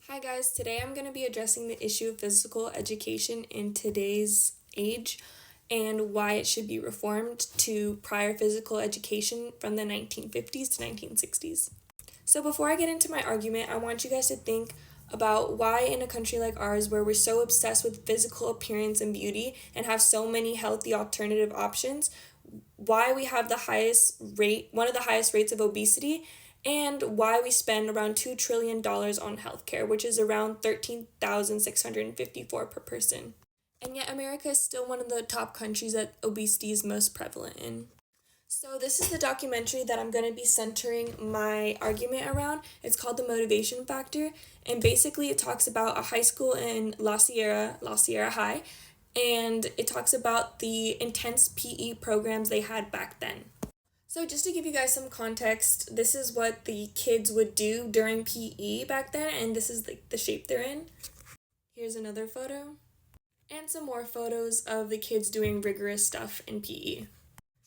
Hi guys, today I'm going to be addressing the issue of physical education in today's age and why it should be reformed to prior physical education from the 1950s to 1960s. So before I get into my argument, I want you guys to think about why in a country like ours where we're so obsessed with physical appearance and beauty and have so many healthy alternative options, why we have one of the highest rates of obesity, and why we spend around $2 trillion on healthcare, which is around $13,654 per person. And yet America is still one of the top countries that obesity is most prevalent in. So this is the documentary that I'm going to be centering my argument around. It's called The Motivation Factor, and basically it talks about a high school in La Sierra High, and it talks about the intense PE programs they had back then. So just to give you guys some context, this is what the kids would do during PE back then, and this is the shape they're in. Here's another photo, and some more photos of the kids doing rigorous stuff in PE.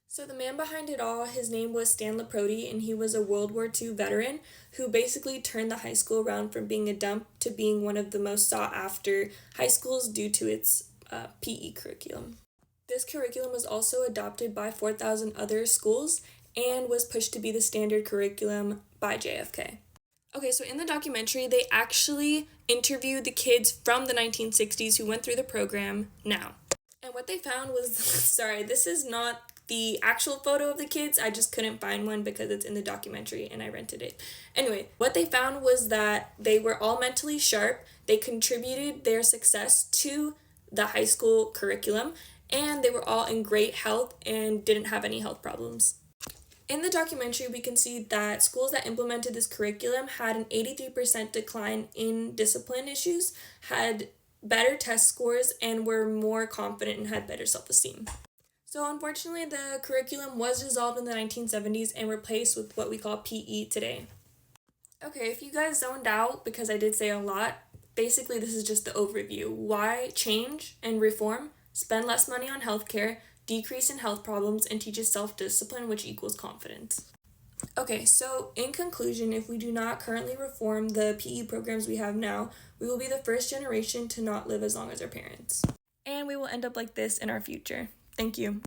So the man behind it all, his name was Stan Leproti, and he was a World War II veteran who basically turned the high school around from being a dump to being one of the most sought after high schools due to its PE curriculum. This curriculum was also adopted by 4,000 other schools and was pushed to be the standard curriculum by JFK. Okay, so in the documentary, they actually interviewed the kids from the 1960s who went through the program now. And what they found was, sorry, this is not the actual photo of the kids. I just couldn't find one because it's in the documentary and I rented it. Anyway, what they found was that they were all mentally sharp. They contributed their success to the high school curriculum, and they were all in great health and didn't have any health problems. In the documentary, we can see that schools that implemented this curriculum had an 83% decline in discipline issues, had better test scores, and were more confident and had better self-esteem. So unfortunately, the curriculum was dissolved in the 1970s and replaced with what we call PE today. Okay, if you guys zoned out, because I did say a lot, basically this is just the overview. Why change and reform, spend less money on healthcare, decrease in health problems, and teaches self-discipline, which equals confidence. Okay, so in conclusion, if we do not currently reform the PE programs we have now, we will be the first generation to not live as long as our parents. And we will end up like this in our future. Thank you.